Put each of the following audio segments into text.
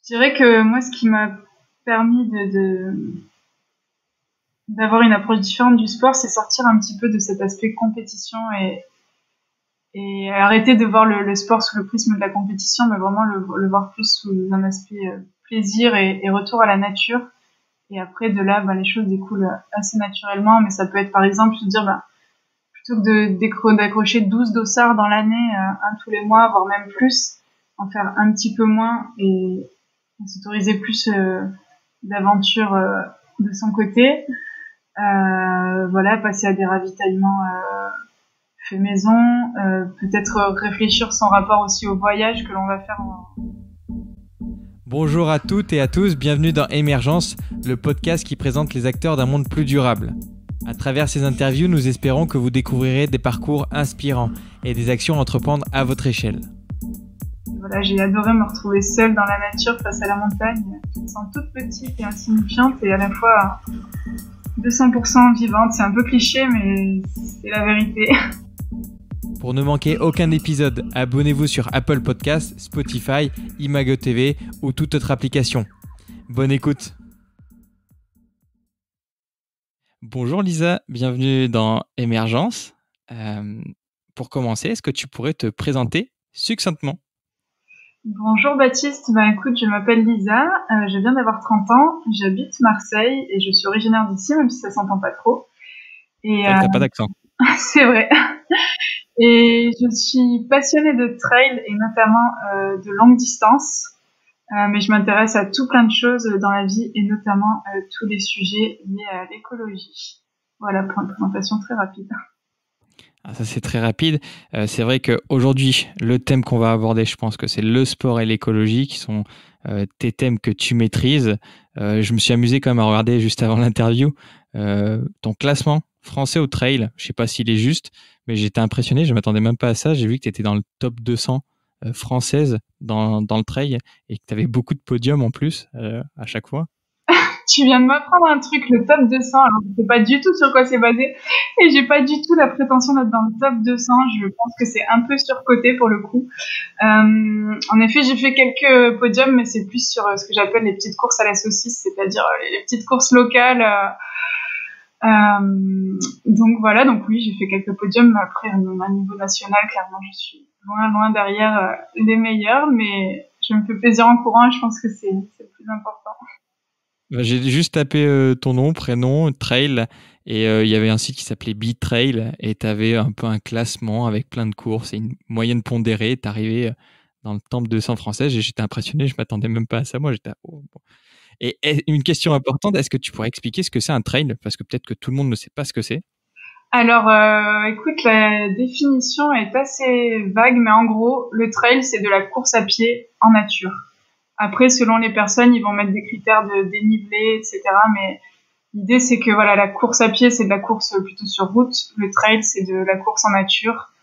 Je dirais que moi, ce qui m'a permis d'avoir une approche différente du sport, c'est sortir un petit peu de cet aspect compétition et arrêter de voir le sport sous le prisme de la compétition, mais vraiment le voir plus sous un aspect plaisir et retour à la nature. Et après, de là, les choses découlent assez naturellement, mais ça peut être par exemple se dire, plutôt que d'accrocher 12 dossards dans l'année, un tous les mois, voire même plus, en faire un petit peu moins et s'autoriser plus d'aventures de son côté. Passer à des ravitaillements fait maison, peut-être réfléchir son rapport aussi au voyage que l'on va faire. Bonjour à toutes et à tous, bienvenue dans Émergence, le podcast qui présente les acteurs d'un monde plus durable. À travers ces interviews, nous espérons que vous découvrirez des parcours inspirants et des actions à entreprendre à votre échelle. Voilà, j'ai adoré me retrouver seule dans la nature face à la montagne. Je me sens toute petite et insignifiante et à la fois 200% vivante. C'est un peu cliché, mais c'est la vérité. Pour ne manquer aucun épisode, abonnez-vous sur Apple Podcasts, Spotify, Imago TV ou toute autre application. Bonne écoute. Bonjour Lisa, bienvenue dans Émergence. Pour commencer, est-ce que tu pourrais te présenter succinctement ? Bonjour Baptiste, écoute, je m'appelle Lisa, je viens d'avoir 30 ans, j'habite Marseille et je suis originaire d'ici, même si ça s'entend pas trop. Et c'est vrai que t'as pas d'accent. C'est vrai. Et je suis passionnée de trail et notamment de longue distance, mais je m'intéresse à tout plein de choses dans la vie et notamment tous les sujets liés à l'écologie. Voilà, pour une présentation très rapide. Ah, ça c'est très rapide. C'est vrai qu'aujourd'hui, le thème qu'on va aborder, je pense que c'est le sport et l'écologie, qui sont tes thèmes que tu maîtrises. Je me suis amusé quand même à regarder juste avant l'interview ton classement français au trail. Je ne sais pas s'il est juste, mais j'étais impressionné. Je ne m'attendais même pas à ça. J'ai vu que tu étais dans le top 200 française dans le trail et que tu avais beaucoup de podiums en plus à chaque fois. Tu viens de m'apprendre un truc, le top 200. Alors, je sais pas du tout sur quoi c'est basé. Et j'ai pas du tout la prétention d'être dans le top 200. Je pense que c'est un peu surcoté pour le coup. En effet, j'ai fait quelques podiums, mais c'est plus sur ce que j'appelle les petites courses à la saucisse, c'est-à-dire les petites courses locales. Donc voilà, donc oui, j'ai fait quelques podiums, mais après, à niveau national, clairement, je suis loin derrière les meilleurs, mais je me fais plaisir en courant et je pense que c'est le plus important. J'ai juste tapé ton nom, prénom, trail, et il y avait un site qui s'appelait B-Trail, et tu avais un peu un classement avec plein de courses et une moyenne pondérée. Tu arrivais dans le top 200 française et j'étais impressionné, je ne m'attendais même pas à ça. Moi, j'étais bon. Et une question importante, est-ce que tu pourrais expliquer ce que c'est un trail ? Parce que peut-être que tout le monde ne sait pas ce que c'est. Alors, écoute, la définition est assez vague, mais en gros, le trail, c'est de la course à pied en nature. Après, selon les personnes, ils vont mettre des critères de dénivelé, etc. Mais l'idée, c'est que voilà, la course à pied, c'est de la course plutôt sur route. Le trail, c'est de la course en nature,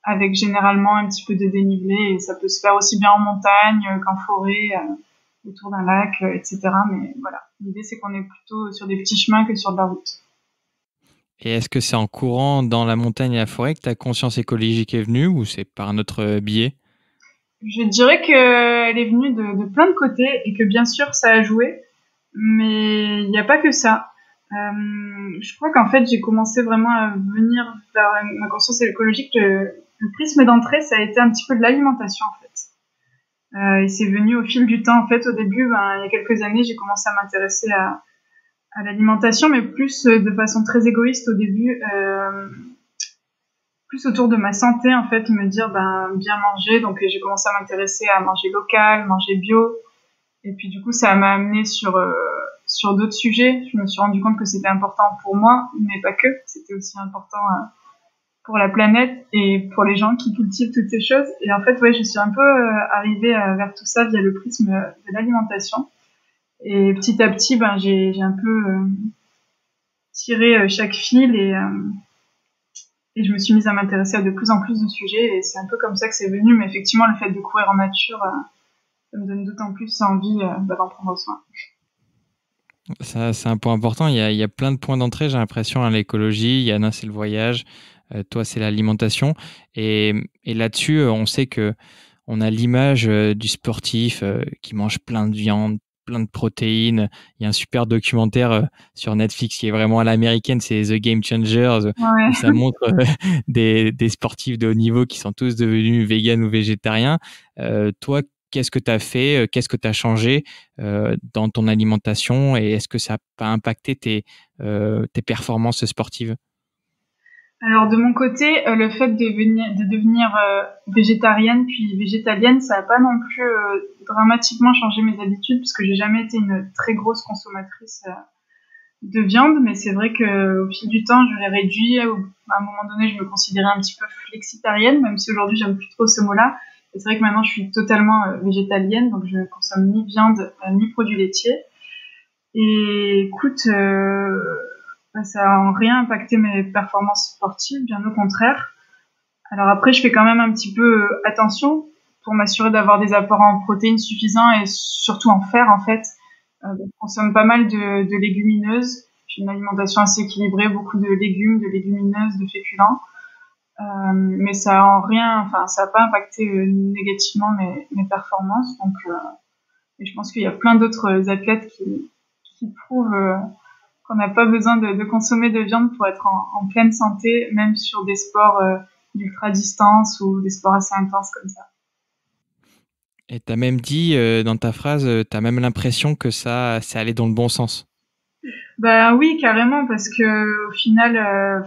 avec généralement un petit peu de dénivelé. Et ça peut se faire aussi bien en montagne qu'en forêt, autour d'un lac, etc. Mais voilà, l'idée, c'est qu'on est plutôt sur des petits chemins que sur de la route. Et est-ce que c'est en courant dans la montagne et la forêt que ta conscience écologique est venue, ou c'est par un autre biais ? Je dirais qu'elle est venue de plein de côtés et que bien sûr ça a joué, mais il n'y a pas que ça. Je crois qu'en fait j'ai commencé vraiment à venir vers ma conscience écologique. Le prisme d'entrée, ça a été un petit peu de l'alimentation en fait. Et c'est venu au fil du temps en fait. Au début, il y a quelques années, j'ai commencé à m'intéresser à l'alimentation, mais plus de façon très égoïste au début. Plus autour de ma santé en fait, me dire bien manger, donc j'ai commencé à m'intéresser à manger local, manger bio, et puis du coup ça m'a amené sur d'autres sujets. Je me suis rendu compte que c'était important pour moi, mais pas que, c'était aussi important pour la planète et pour les gens qui cultivent toutes ces choses. Et en fait je suis un peu arrivée vers tout ça via le prisme de l'alimentation, et petit à petit j'ai un peu tiré chaque fil et je me suis mise à m'intéresser à de plus en plus de sujets, et c'est un peu comme ça que c'est venu. Mais effectivement, le fait de courir en nature, ça me donne d'autant plus envie d'en prendre soin. Ça, c'est un point important. Il y a plein de points d'entrée, j'ai l'impression, à l'écologie. Il y en a, c'est le voyage. Toi, c'est l'alimentation. Et là-dessus, on sait que on a l'image du sportif qui mange plein de viande, plein de protéines. Il y a un super documentaire sur Netflix qui est vraiment à l'américaine, c'est The Game Changers, Ouais. où ça montre des sportifs de haut niveau qui sont tous devenus véganes ou végétariens. Toi, qu'est-ce que tu as fait? Qu'est-ce que tu as changé dans ton alimentation et est-ce que ça a impacté tes performances sportives? Alors de mon côté, le fait de devenir végétarienne puis végétalienne, ça n'a pas non plus dramatiquement changé mes habitudes parce que j'ai jamais été une très grosse consommatrice de viande, mais c'est vrai que au fil du temps, je l'ai réduit. À un moment donné, je me considérais un petit peu flexitarienne, même si aujourd'hui j'aime plus trop ce mot-là. Et c'est vrai que maintenant je suis totalement végétalienne, donc je ne consomme ni viande ni produits laitiers. Et écoute, ça a en rien impacté mes performances sportives, bien au contraire. Alors après, je fais quand même un petit peu attention pour m'assurer d'avoir des apports en protéines suffisants et surtout en fer, en fait. Je consomme pas mal de légumineuses. J'ai une alimentation assez équilibrée, beaucoup de légumes, de légumineuses, de féculents. Mais ça a en rien, enfin, ça a pas impacté négativement mes performances. Donc, et je pense qu'il y a plein d'autres athlètes qui prouvent qu'on n'a pas besoin de consommer de viande pour être en pleine santé, même sur des sports d'ultra distance ou des sports assez intenses comme ça. Et tu as même dit dans ta phrase, tu as même l'impression que ça allait dans le bon sens. Bah oui, carrément, parce que au final,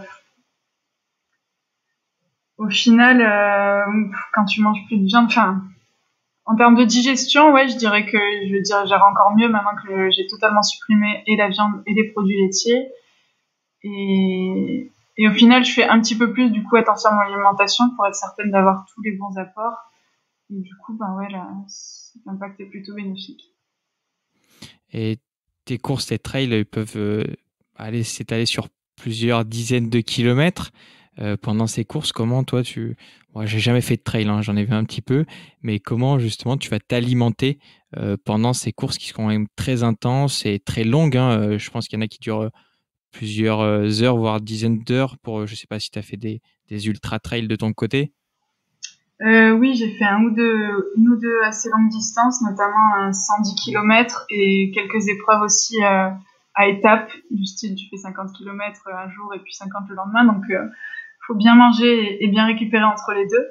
quand tu manges plus de viande, enfin, en termes de digestion, ouais, je dirais que je veux dire, gère encore mieux maintenant que j'ai totalement supprimé et la viande et les produits laitiers. Et au final, je fais un petit peu plus du coup attention à mon alimentation pour être certaine d'avoir tous les bons apports. Et du coup, ben ouais, là, l'impact est plutôt bénéfique. Et tes courses, tes trails, ils peuvent aller s'étaler sur plusieurs dizaines de kilomètres. Pendant ces courses, comment toi Moi, j'ai jamais fait de trail, hein, j'en ai vu un petit peu, mais comment justement tu vas t'alimenter pendant ces courses qui sont quand même très intenses et très longues, hein. Je pense qu'il y en a qui durent plusieurs heures, voire dizaines d'heures pour, je sais pas si tu as fait des ultra trails de ton côté. Oui, j'ai fait une ou deux assez longues distances, notamment un 110 km et quelques épreuves aussi à étapes, du style tu fais 50 km un jour et puis 50 le lendemain. Donc, faut bien manger et bien récupérer entre les deux.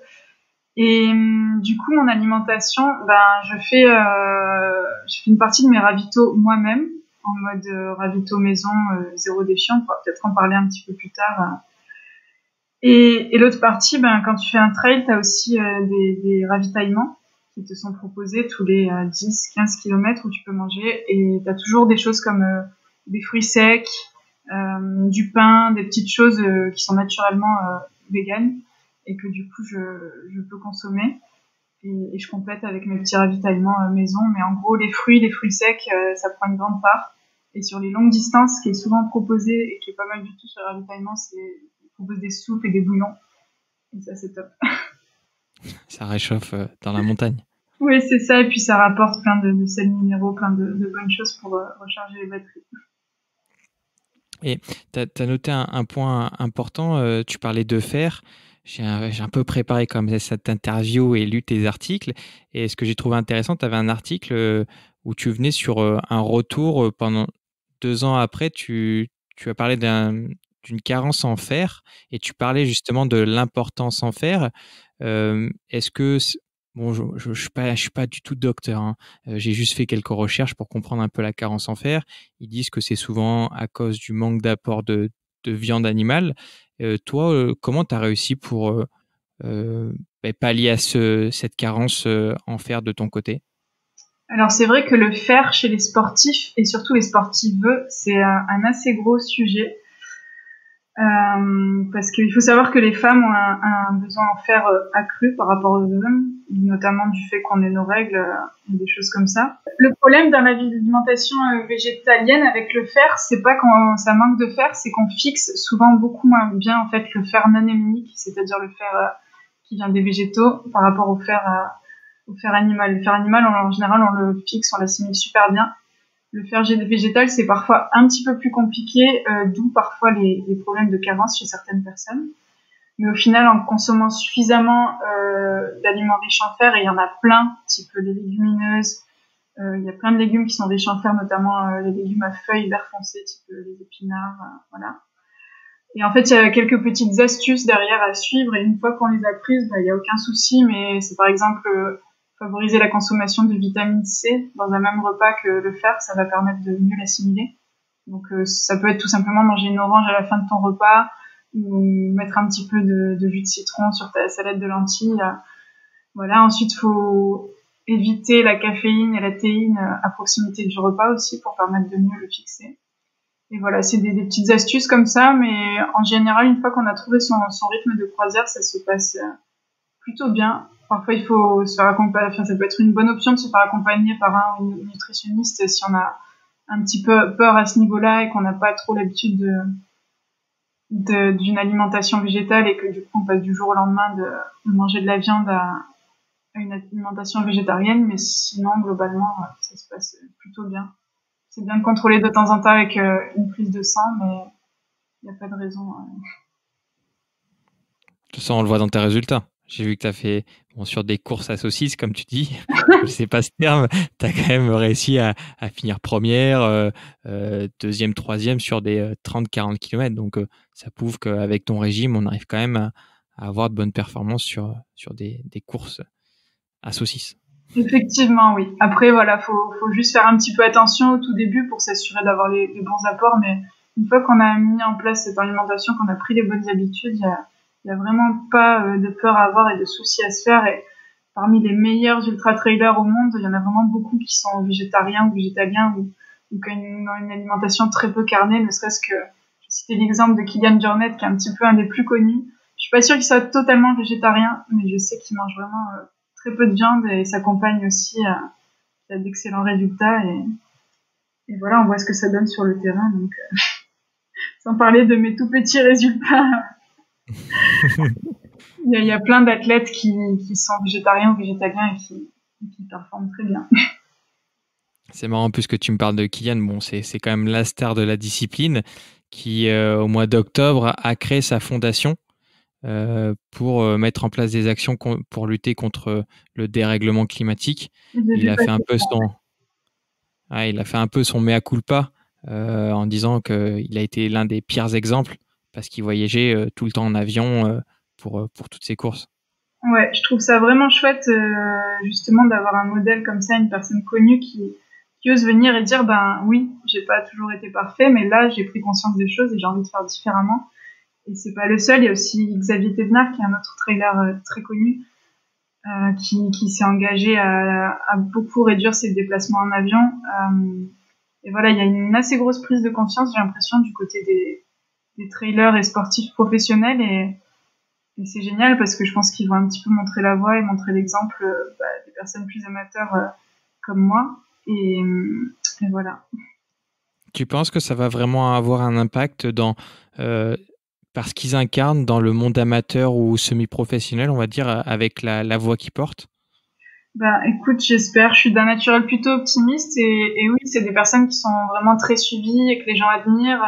Et du coup, mon alimentation, ben, je fais une partie de mes ravitaux moi-même, en mode ravito maison, zéro déchet. On pourra peut-être en parler un petit peu plus tard. Et l'autre partie, ben, quand tu fais un trail, tu as aussi des ravitaillements qui te sont proposés tous les 10-15 km où tu peux manger. Et tu as toujours des choses comme des fruits secs, du pain, des petites choses qui sont naturellement véganes et que du coup je peux consommer. Et je complète avec mes petits ravitaillements maison. Mais en gros, les fruits secs, ça prend une grande part. Et sur les longues distances, ce qui est souvent proposé et qui est pas mal du tout sur le ravitaillement, c'est ils proposent des soupes et des bouillons. Et ça, c'est top. Ça réchauffe dans la montagne. Oui, c'est ça. Et puis, ça rapporte plein de sels minéraux, plein de bonnes choses pour recharger les batteries. Et tu as noté un point important, tu parlais de fer. J'ai un peu préparé comme cette interview et lu tes articles. Et ce que j'ai trouvé intéressant, tu avais un article où tu venais sur un retour pendant 2 ans après. Tu as parlé d'une carence en fer et tu parlais justement de l'importance en fer. Est-ce que bon, je suis pas du tout docteur, hein. J'ai juste fait quelques recherches pour comprendre un peu la carence en fer. Ils disent que c'est souvent à cause du manque d'apport de viande animale. Toi, comment tu as réussi pour pallier à cette carence en fer de ton côté? Alors, c'est vrai que le fer chez les sportifs, et surtout les sportiveux, c'est un assez gros sujet. Parce qu'il faut savoir que les femmes ont un besoin en fer accru par rapport aux hommes, notamment du fait qu'on ait nos règles et des choses comme ça. Le problème dans l'alimentation végétalienne avec le fer, c'est pas quand ça manque de fer, c'est qu'on fixe souvent beaucoup moins bien en fait le fer non héminique, c'est-à-dire le fer qui vient des végétaux par rapport au fer animal. Le fer animal, en général, on le fixe, on l'assimile super bien. Le fer végétal, c'est parfois un petit peu plus compliqué, d'où parfois les problèmes de carence chez certaines personnes. Mais au final, en consommant suffisamment d'aliments riches en fer, et il y en a plein, type les légumineuses, il y a plein de légumes qui sont riches en fer, notamment les légumes à feuilles vert foncé, type les épinards, voilà. Et en fait, il y a quelques petites astuces derrière à suivre, et une fois qu'on les a prises, il n'y a aucun souci, mais c'est par exemple favoriser la consommation de vitamine C dans un même repas que le fer, ça va permettre de mieux l'assimiler. Donc ça peut être tout simplement manger une orange à la fin de ton repas, ou mettre un petit peu de jus de citron sur ta salade de lentilles. Voilà, ensuite, faut éviter la caféine et la théine à proximité du repas aussi pour permettre de mieux le fixer. Et voilà, c'est des petites astuces comme ça, mais en général, une fois qu'on a trouvé son rythme de croisière, ça se passe plutôt bien. Parfois, il faut se faire accompagner, enfin, ça peut être une bonne option de se faire accompagner par un ou une nutritionniste si on a un petit peu peur à ce niveau-là et qu'on n'a pas trop l'habitude d'une alimentation végétale et que du coup, on passe du jour au lendemain de manger de la viande à une alimentation végétarienne, mais sinon, globalement, ça se passe plutôt bien. C'est bien de contrôler de temps en temps avec une prise de sang, mais il n'y a pas de raison. Tout ça, on le voit dans tes résultats. J'ai vu que tu as fait sur des courses à saucisses, comme tu dis. Je ne sais pas ce terme. Tu as quand même réussi à finir première, deuxième, troisième sur des 30-40 km. Donc, ça prouve qu'avec ton régime, on arrive quand même à avoir de bonnes performances sur des courses à saucisses. Effectivement, oui. Après, voilà, faut juste faire un petit peu attention au tout début pour s'assurer d'avoir les bons apports. Mais une fois qu'on a mis en place cette alimentation, qu'on a pris les bonnes habitudes, il y a vraiment pas de peur à avoir et de soucis à se faire. Et parmi les meilleurs ultra-trailers au monde, il y en a vraiment beaucoup qui sont végétariens ou végétaliens ou qui ont une alimentation très peu carnée, ne serait-ce que, je citais l'exemple de Kilian Jornet, qui est un petit peu un des plus connus. Je suis pas sûre qu'il soit totalement végétarien, mais je sais qu'il mange vraiment très peu de viande et s'accompagne aussi à d'excellents résultats. Et voilà, on voit ce que ça donne sur le terrain. Donc, sans parler de mes tout petits résultats, il y a plein d'athlètes qui sont végétariens ou végétaliens et qui performent très bien. C'est marrant en plus que tu me parles de Kylian. Bon, c'est quand même la star de la discipline qui, au mois d'octobre, a créé sa fondation pour mettre en place des actions pour lutter contre le dérèglement climatique. Il a fait un peu son mea culpa en disant qu'il a été l'un des pires exemples parce qu'il voyageait tout le temps en avion pour toutes ses courses. Ouais, je trouve ça vraiment chouette justement d'avoir un modèle comme ça, une personne connue qui ose venir et dire ben oui, j'ai pas toujours été parfait, mais là j'ai pris conscience des choses et j'ai envie de faire différemment. Et c'est pas le seul, il y a aussi Xavier Thévenard qui est un autre trailer très connu qui s'est engagé à beaucoup réduire ses déplacements en avion. Et voilà, il y a une assez grosse prise de conscience, j'ai l'impression, du côté des trailers et sportifs professionnels et c'est génial parce que je pense qu'ils vont un petit peu montrer la voie et montrer l'exemple des personnes plus amateurs comme moi. Et voilà. Tu penses que ça va vraiment avoir un impact parce qu'ils incarnent dans le monde amateur ou semi-professionnel, on va dire, avec la voix qu'ils portent? Bah, écoute, j'espère. Je suis d'un naturel plutôt optimiste et oui, c'est des personnes qui sont vraiment très suivies et que les gens admirent.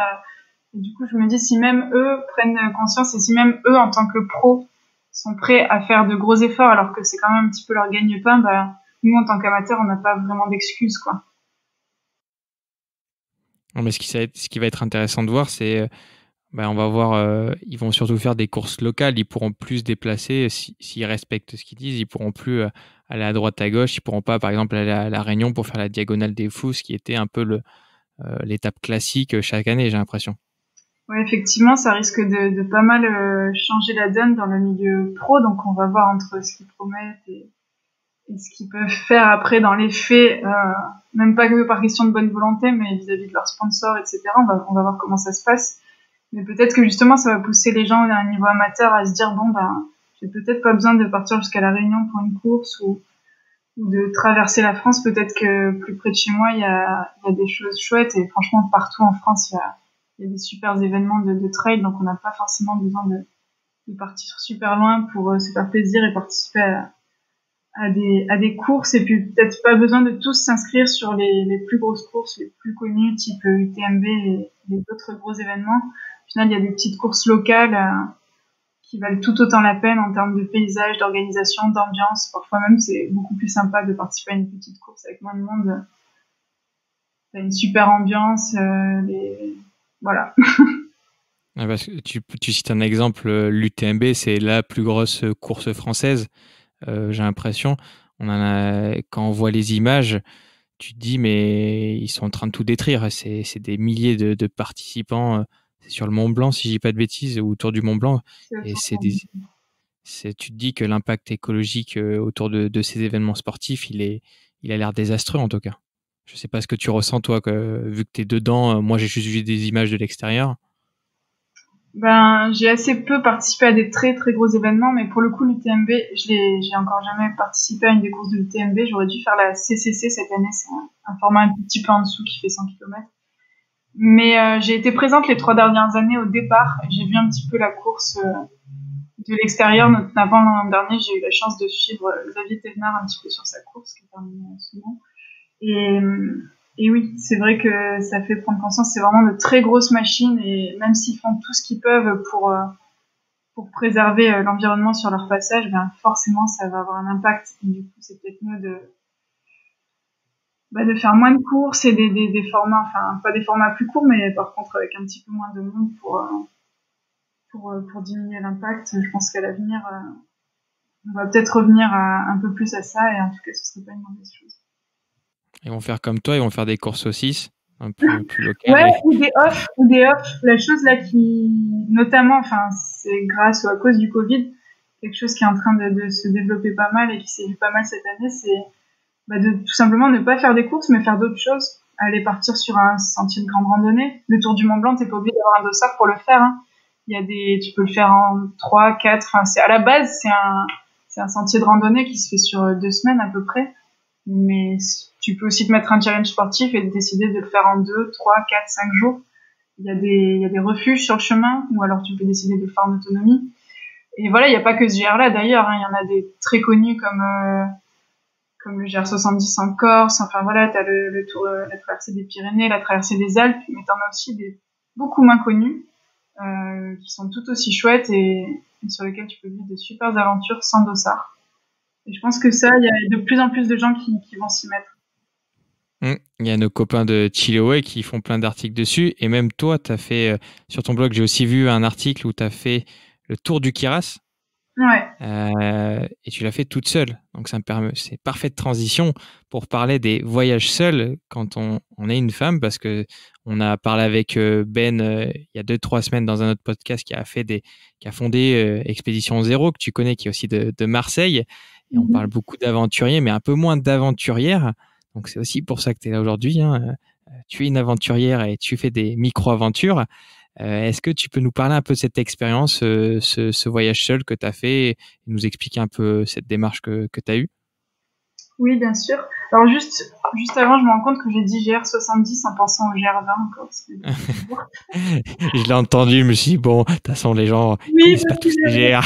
Et du coup, je me dis, si même eux prennent conscience et si même eux, en tant que pros, sont prêts à faire de gros efforts alors que c'est quand même un petit peu leur gagne-pain, bah, nous, en tant qu'amateurs, on n'a pas vraiment d'excuses, quoi. Non, mais ce qui va être intéressant de voir, c'est on va voir, ils vont surtout faire des courses locales. Ils pourront plus se déplacer s'ils respectent ce qu'ils disent. Ils pourront plus aller à droite, à gauche. Ils pourront pas, par exemple, aller à La Réunion pour faire la diagonale des Fous, ce qui était un peu l'étape classique chaque année, j'ai l'impression. Ouais, effectivement, ça risque de pas mal changer la donne dans le milieu pro, donc on va voir entre ce qu'ils promettent et ce qu'ils peuvent faire après dans les faits, même pas que par question de bonne volonté, mais vis-à-vis de leurs sponsors, etc. On va voir comment ça se passe. Mais peut-être que justement, ça va pousser les gens à un niveau amateur à se dire, bon, ben, j'ai peut-être pas besoin de partir jusqu'à La Réunion pour une course ou de traverser la France. Peut-être que plus près de chez moi, il y a des choses chouettes et franchement, partout en France, il y a des super événements de trail, donc on n'a pas forcément besoin de partir super loin pour se faire plaisir et participer à des courses et puis peut-être pas besoin de tous s'inscrire sur les plus grosses courses, les plus connues, type UTMB et les autres gros événements. Au final, il y a des petites courses locales qui valent tout autant la peine en termes de paysage, d'organisation, d'ambiance. Parfois même, c'est beaucoup plus sympa de participer à une petite course avec moins de monde. T'as une super ambiance, voilà. Parce que tu cites un exemple, l'UTMB, c'est la plus grosse course française, j'ai l'impression. Quand on voit les images, tu te dis, mais ils sont en train de tout détruire. C'est des milliers de participants. C'est sur le Mont Blanc, si je dis pas de bêtises, ou autour du Mont Blanc. Et tu te dis que l'impact écologique autour de ces événements sportifs, il a l'air désastreux en tout cas. Je sais pas ce que tu ressens toi, vu que tu es dedans. Moi, j'ai juste vu des images de l'extérieur. Ben, j'ai assez peu participé à des très très gros événements, mais pour le coup, l'UTMB, j'ai encore jamais participé à une des courses de l'UTMB. J'aurais dû faire la CCC cette année, c'est un format un petit peu en dessous qui fait 100 km. Mais j'ai été présente les 3 dernières années au départ. J'ai vu un petit peu la course de l'extérieur, notamment l'an dernier. J'ai eu la chance de suivre Xavier Thévenard un petit peu sur sa course, qui est terminée en second. Et oui, c'est vrai que ça fait prendre conscience. C'est vraiment de très grosses machines, et même s'ils font tout ce qu'ils peuvent pour préserver l'environnement sur leur passage, ben forcément ça va avoir un impact. Et du coup, c'est peut-être mieux de faire moins de courses et des formats, enfin pas des formats plus courts, mais par contre avec un petit peu moins de monde pour diminuer l'impact. Je pense qu'à l'avenir, on va peut-être revenir un peu plus à ça, et en tout cas, ce serait pas une mauvaise chose. Ils vont faire comme toi, ils vont faire des courses saucisses, un peu plus locales. Ouais, ou des off. La chose là qui, notamment, enfin, c'est grâce ou à cause du Covid, quelque chose qui est en train de se développer pas mal et qui s'est vu pas mal cette année, c'est de tout simplement ne pas faire des courses, mais faire d'autres choses. Aller partir sur un sentier de grande randonnée. Le Tour du Mont Blanc, t'es pas obligé d'avoir un dossard pour le faire, hein. Tu peux le faire en 3, 4, enfin, à la base, c'est un sentier de randonnée qui se fait sur 2 semaines à peu près. Mais tu peux aussi te mettre un challenge sportif et décider de le faire en 2, 3, 4, 5 jours. Il y a des refuges sur le chemin, ou alors tu peux décider de le faire en autonomie. Et voilà, il n'y a pas que ce GR-là d'ailleurs, hein. Il y en a des très connus comme le GR70 en Corse. Enfin voilà, t'as le tour, la traversée des Pyrénées, la traversée des Alpes, mais t'en as aussi des beaucoup moins connus, qui sont tout aussi chouettes et sur lesquels tu peux vivre de super aventures sans dossard. Et je pense que ça, il y a de plus en plus de gens qui vont s'y mettre. Il y a nos copains de Chiloé qui font plein d'articles dessus. Et même toi, tu as fait, sur ton blog, j'ai aussi vu un article où tu as fait le tour du Kiras. Ouais. Et tu l'as fait toute seule. Donc c'est parfaite transition pour parler des voyages seuls quand on est une femme, parce que on a parlé avec Ben il y a 2-3 semaines dans un autre podcast qui a fondé Expédition Zéro, que tu connais, qui est aussi de Marseille. Et on parle beaucoup d'aventuriers, mais un peu moins d'aventurières. Donc c'est aussi pour ça que tu es là aujourd'hui, hein. Tu es une aventurière et tu fais des micro-aventures. Est-ce que tu peux nous parler un peu de cette expérience, ce voyage seul que tu as fait, et nous expliquer un peu cette démarche que tu as eue? Oui, bien sûr. Alors juste avant, je me rends compte que j'ai dit GR70 en pensant au GR20 encore. Je l'ai entendu, je me suis dit, bon, de toute façon, les gens Oui, connaissent pas tous les GR.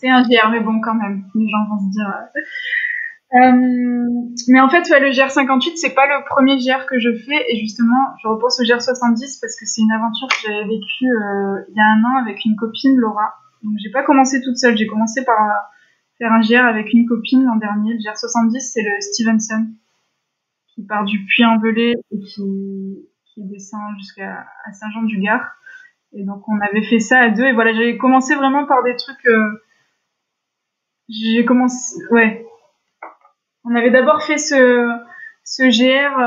c'est un GR, mais bon, quand même, les gens vont se dire. Mais en fait, ouais, le GR58, c'est pas le premier GR que je fais, et justement, je repense au GR70 parce que c'est une aventure que j'avais vécue il y a 1 an avec une copine, Laura. Donc j'ai pas commencé toute seule, j'ai commencé par faire un GR avec une copine l'an dernier. Le GR70, c'est le Stevenson, qui part du Puy-en-Velay et qui descend jusqu'à Saint-Jean-du-Gard. Et donc on avait fait ça à 2, et voilà, j'ai commencé vraiment par des trucs. Ouais. On avait d'abord fait ce GR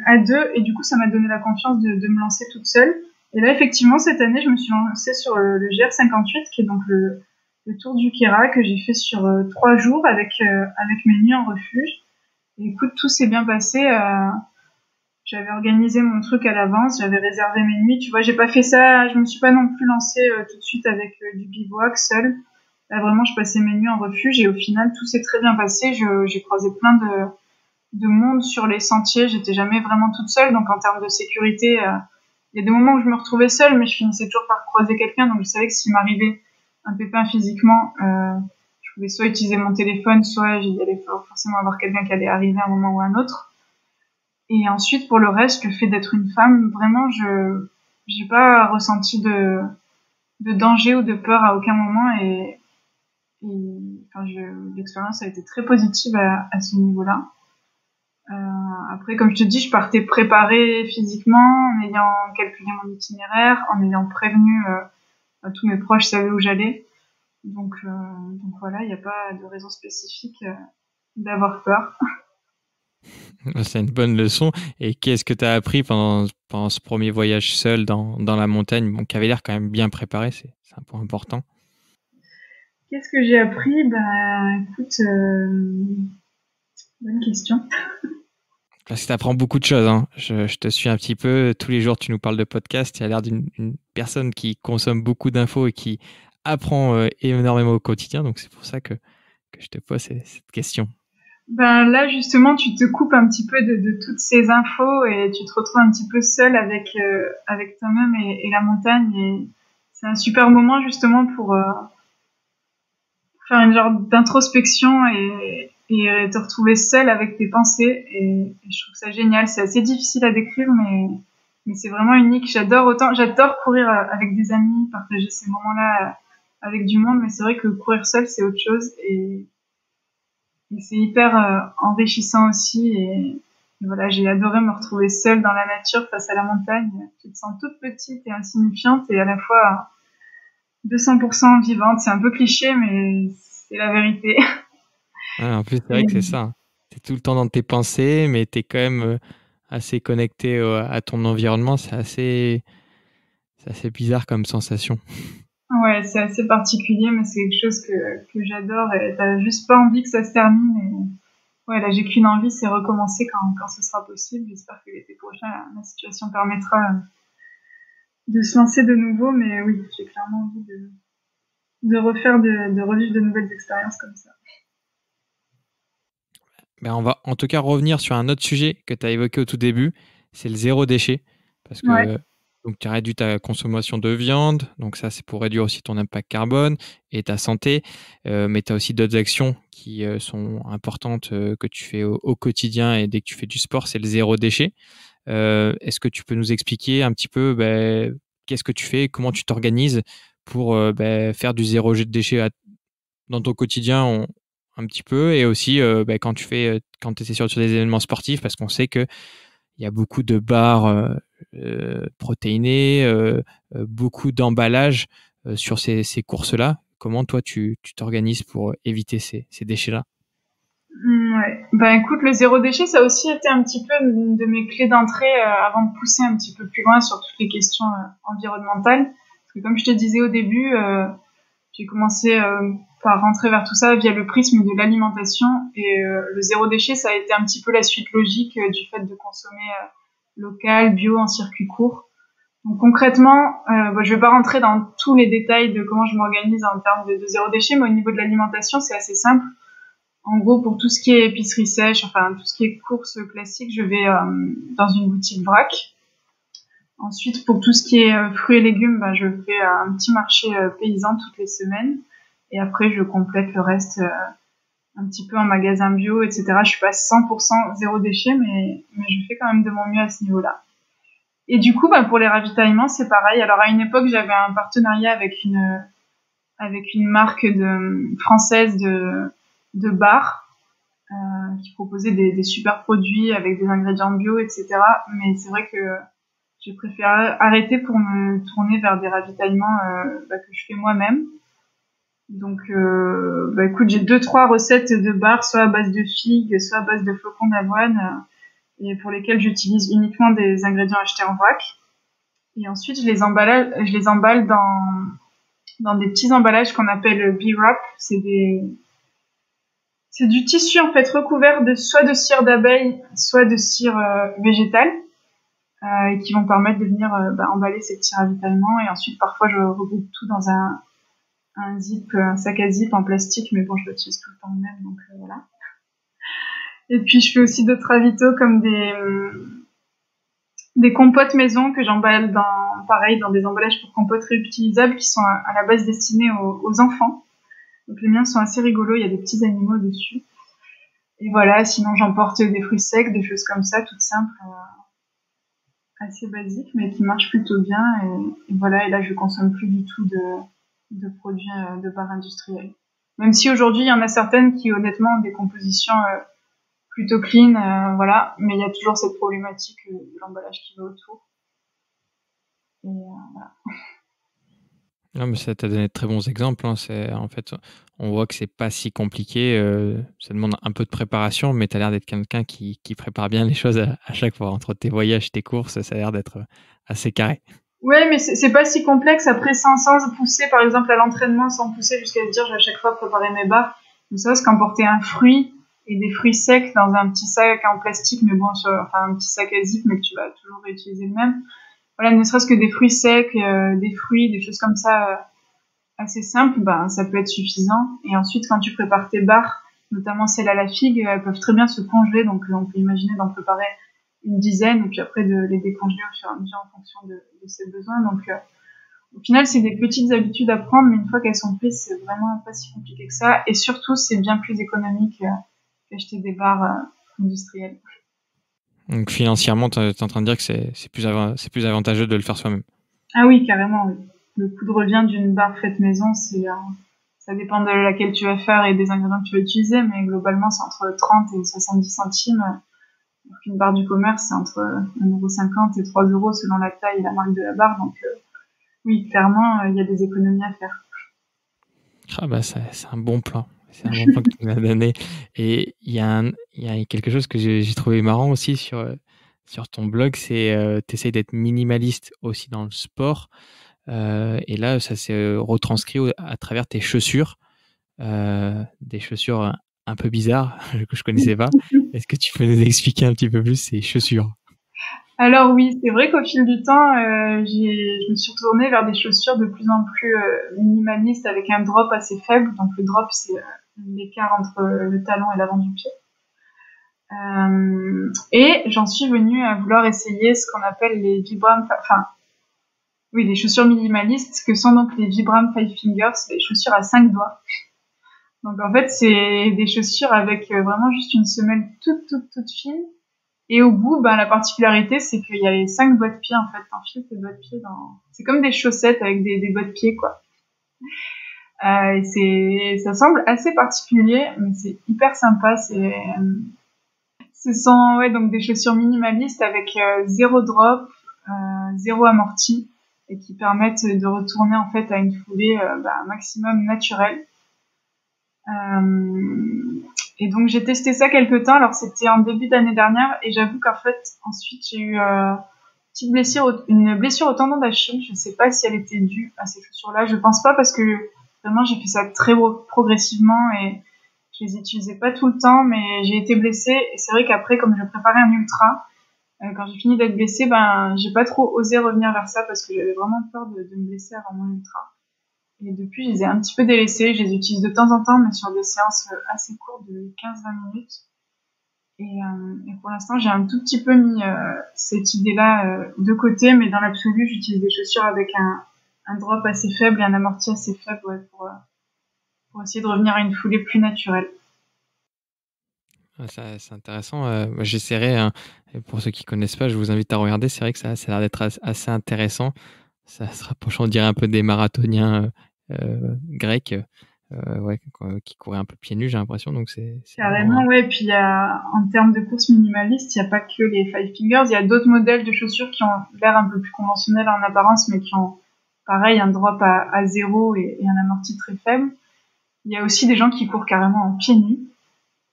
à 2, et du coup ça m'a donné la confiance de me lancer toute seule. Et là effectivement cette année je me suis lancée sur le GR58, qui est donc le tour du Kéra, que j'ai fait sur 3 jours avec mes nuits en refuge. Et écoute, tout s'est bien passé. J'avais organisé mon truc à l'avance, j'avais réservé mes nuits. Tu vois, j'ai pas fait ça, je me suis pas non plus lancée tout de suite avec du bivouac seul. Là, vraiment, je passais mes nuits en refuge, et au final, tout s'est très bien passé. J'ai croisé plein de monde sur les sentiers. J'étais jamais vraiment toute seule, donc en termes de sécurité, il y a des moments où je me retrouvais seule, mais je finissais toujours par croiser quelqu'un, donc je savais que s'il m'arrivait un pépin physiquement, je pouvais soit utiliser mon téléphone, soit j'y allais forcément avoir quelqu'un qui allait arriver à un moment ou à un autre. Et ensuite, pour le reste, le fait d'être une femme, vraiment, j'ai pas ressenti de danger ou de peur à aucun moment enfin, l'expérience a été très positive à ce niveau-là. Après, comme je te dis, je partais préparée physiquement, en ayant calculé mon itinéraire, en ayant prévenu à tous mes proches savaient où j'allais. Donc voilà, il n'y a pas de raison spécifique d'avoir peur. C'est une bonne leçon. Et qu'est-ce que tu as appris pendant ce premier voyage seul dans la montagne, bon, qui avait l'air quand même bien préparé, c'est un point important. Qu'est-ce que j'ai appris? Bah, écoute, bonne question. Parce que tu apprends beaucoup de choses. Hein. Je te suis un petit peu. Tous les jours, tu nous parles de podcast. Tu as l'air d'une personne qui consomme beaucoup d'infos et qui apprend énormément au quotidien. Donc, c'est pour ça que je te pose cette question. Ben là, justement, tu te coupes un petit peu de toutes ces infos et tu te retrouves un petit peu seul avec toi-même et la montagne. Et c'est un super moment, justement, pour faire une genre d'introspection et te retrouver seul avec tes pensées. Et je trouve ça génial. C'est assez difficile à décrire, mais c'est vraiment unique. J'adore courir avec des amis, partager ces moments-là avec du monde, mais c'est vrai que courir seul, c'est autre chose. Et c'est hyper enrichissant aussi. Et voilà, j'ai adoré me retrouver seule dans la nature face à la montagne. Tu te sens toute petite et insignifiante et à la fois 200% vivante. C'est un peu cliché, mais c'est la vérité. Ouais, en plus, c'est vrai que c'est ça. Tu es tout le temps dans tes pensées, mais tu es quand même assez connecté à ton environnement. C'est assez bizarre comme sensation. Ouais, c'est assez particulier, mais c'est quelque chose que j'adore et t'as juste pas envie que ça se termine. Et ouais, là, j'ai qu'une envie, c'est recommencer quand ce sera possible. J'espère que l'été prochain, la situation permettra de se lancer de nouveau, mais oui, j'ai clairement envie de revivre de nouvelles expériences comme ça. Ben, on va en tout cas revenir sur un autre sujet que tu as évoqué au tout début, c'est le zéro déchet. Parce Ouais. que donc, tu as réduit ta consommation de viande, donc ça c'est pour réduire aussi ton impact carbone et ta santé, mais tu as aussi d'autres actions qui sont importantes que tu fais au quotidien et dès que tu fais du sport, c'est le zéro déchet. Est-ce que tu peux nous expliquer un petit peu qu'est-ce que tu fais, comment tu t'organises pour faire du zéro déchet dans ton quotidien un petit peu et aussi quand tu essaies sur des événements sportifs parce qu'on sait qu'il y a beaucoup de bars protéinés, beaucoup d'emballages sur ces courses-là. Comment toi tu t'organises pour éviter ces déchets-là? Ouais. Ben écoute, le zéro déchet, ça a aussi été un petit peu de mes clés d'entrée avant de pousser un petit peu plus loin sur toutes les questions environnementales. Parce que comme je te disais au début, j'ai commencé par rentrer vers tout ça via le prisme de l'alimentation et le zéro déchet, ça a été un petit peu la suite logique du fait de consommer local, bio, en circuit court. Donc concrètement, je vais pas rentrer dans tous les détails de comment je m'organise en termes de zéro déchet, mais au niveau de l'alimentation, c'est assez simple. En gros, pour tout ce qui est épicerie sèche, enfin tout ce qui est courses classiques, je vais dans une boutique vrac. Ensuite, pour tout ce qui est fruits et légumes, je fais un petit marché paysan toutes les semaines. Et après, je complète le reste un petit peu en magasin bio, etc. Je suis pas 100% zéro déchet, mais je fais quand même de mon mieux à ce niveau-là. Et du coup, pour les ravitaillements, c'est pareil. Alors, à une époque, j'avais un partenariat avec une marque française de bars qui proposait des super produits avec des ingrédients bio, etc. Mais c'est vrai que j'ai préféré arrêter pour me tourner vers des ravitaillements que je fais moi-même. Donc, écoute, j'ai 2-3 recettes de bars, soit à base de figues, soit à base de flocons d'avoine, et pour lesquelles j'utilise uniquement des ingrédients achetés en vrac. Et ensuite, je les emballe dans des petits emballages qu'on appelle bee wrap. C'est du tissu en fait recouvert soit de cire d'abeille, soit de cire végétale, et qui vont permettre de venir emballer ces petits ravitaillements. Et ensuite, parfois, je regroupe tout dans un sac à zip en plastique, mais bon, je l'utilise tout le temps même, donc voilà. Et puis, je fais aussi d'autres ravitaux comme des compotes maison que j'emballe dans des emballages pour compotes réutilisables qui sont à la base destinés aux enfants. Donc les miens sont assez rigolos, il y a des petits animaux dessus. Et voilà, sinon j'emporte des fruits secs, des choses comme ça, toutes simples assez basique, mais qui marche plutôt bien. Et voilà, et là, je consomme plus du tout de produits de bar industriels. Même si aujourd'hui, il y en a certaines qui, honnêtement, ont des compositions plutôt clean, voilà. Mais il y a toujours cette problématique de l'emballage qui va autour. Et voilà. Non, mais ça t'a donné de très bons exemples, hein. En fait, on voit que c'est pas si compliqué. Ça demande un peu de préparation, mais tu as l'air d'être quelqu'un qui prépare bien les choses à chaque fois. Entre tes voyages, tes courses, ça a l'air d'être assez carré. Ouais, mais c'est pas si complexe. Après, sans pousser, par exemple, à l'entraînement, sans pousser jusqu'à se dire, je vais à chaque fois préparer mes barres. Ne serait-ce qu'emporter un fruit et des fruits secs dans un petit sac en plastique, mais bon, enfin, un petit sac à zip, mais que tu vas toujours réutiliser le même. Voilà, ne serait-ce que des fruits secs, des fruits, des choses comme ça, assez simples, ben, ça peut être suffisant. Et ensuite, quand tu prépares tes barres, notamment celles à la figue, elles peuvent très bien se congeler, donc on peut imaginer d'en préparer une dizaine et puis après de les décongeler au fur et à mesure en fonction de ses besoins. Donc, au final, c'est des petites habitudes à prendre, mais une fois qu'elles sont prises, c'est vraiment pas si compliqué que ça. Et surtout, c'est bien plus économique qu'acheter des barres industrielles. Donc financièrement, tu es en train de dire que c'est plus avantageux de le faire soi-même. Ah oui, carrément, oui. Le coût de revient d'une barre faite maison, ça dépend de laquelle tu vas faire et des ingrédients que tu vas utiliser, mais globalement, c'est entre 30 et 70 centimes. Alors qu'une barre du commerce, c'est entre 1,50 € et 3 € selon la taille et la marque de la barre. Donc, oui, clairement, il y a des économies à faire. Ah bah c'est un bon plan. C'est un bon plan que tu m'as donné. Et il y a quelque chose que j'ai trouvé marrant aussi sur ton blog, c'est tu essaies d'être minimaliste aussi dans le sport. Et là, ça s'est retranscrit à travers tes chaussures, des chaussures un peu bizarres que je connaissais pas. Est-ce que tu peux nous expliquer un petit peu plus ces chaussures? Alors oui, c'est vrai qu'au fil du temps, je me suis retournée vers des chaussures de plus en plus minimalistes avec un drop assez faible. Donc le drop, c'est l'écart entre le talon et l'avant du pied. Et j'en suis venue à vouloir essayer ce qu'on appelle les Vibram, enfin oui, les chaussures minimalistes, que sont donc les Vibram Five Fingers, les chaussures à 5 doigts. Donc en fait, c'est des chaussures avec vraiment juste une semelle toute fine. Et au bout, ben, la particularité, c'est qu'il y a les 5 doigts de pied, en fait. T'enfiles tes doigts de pied dans... C'est comme des chaussettes avec des doigts de pied, quoi. Ça semble assez particulier, mais c'est hyper sympa. Ce sont, ouais, donc des chaussures minimalistes avec zéro drop, zéro amorti, et qui permettent de retourner, en fait, à une foulée, un maximum naturelle. Et donc j'ai testé ça quelques temps. Alors c'était en début d'année dernière et j'avoue qu'en fait ensuite j'ai eu une blessure au tendon d'Achille. Je sais pas si elle était due à ces chaussures-là. Je pense pas parce que vraiment j'ai fait ça très progressivement et je les utilisais pas tout le temps. Mais j'ai été blessée et c'est vrai qu'après comme je préparais un ultra, quand j'ai fini d'être blessée, ben j'ai pas trop osé revenir vers ça parce que j'avais vraiment peur de me blesser avant mon ultra. Et depuis, je les ai un petit peu délaissés. Je les utilise de temps en temps, mais sur des séances assez courtes de 15-20 minutes. Et pour l'instant, j'ai un tout petit peu mis cette idée-là de côté, mais dans l'absolu, j'utilise des chaussures avec un drop assez faible et un amorti assez faible ouais, pour essayer de revenir à une foulée plus naturelle. Ah, c'est intéressant. Moi, j'essaierai, hein, et pour ceux qui connaissent pas, je vous invite à regarder. C'est vrai que ça a l'air d'être assez intéressant. Ça se rapproche, on dirait, un peu des marathoniens grecs, ouais, qui couraient un peu pieds nus, j'ai l'impression. Donc c'est Carrément, vraiment. ouais. Puis en termes de course minimaliste, il n'y a pas que les Five Fingers. Il y a d'autres modèles de chaussures qui ont l'air un peu plus conventionnels en apparence, mais qui ont, pareil, un drop à zéro et un amorti très faible. Il y a aussi des gens qui courent carrément en pieds nus.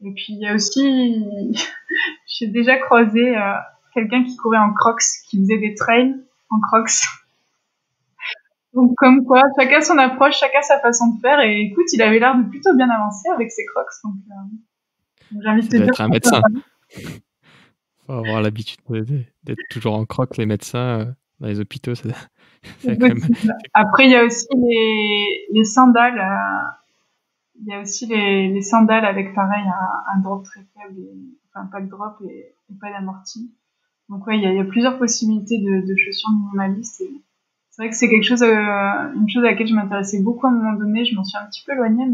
Et puis il y a aussi, j'ai déjà croisé quelqu'un qui courait en Crocs, qui faisait des trails en Crocs. Donc comme quoi, chacun son approche, chacun sa façon de faire. Et écoute, il avait l'air de plutôt bien avancer avec ses Crocs. Donc j'ai envie de Ça te doit dire être un médecin. Faut avoir l'habitude d'être toujours en croque, les médecins dans les hôpitaux. Ça quand même. Après, il y a aussi les sandales. Il y a aussi les sandales avec pareil un drop très faible, enfin pas de drop et pas d'amorti. Donc ouais, il y a plusieurs possibilités de chaussures minimalistes. Et c'est vrai que c'est quelque chose, une chose à laquelle je m'intéressais beaucoup à un moment donné. Je m'en suis un petit peu éloignée,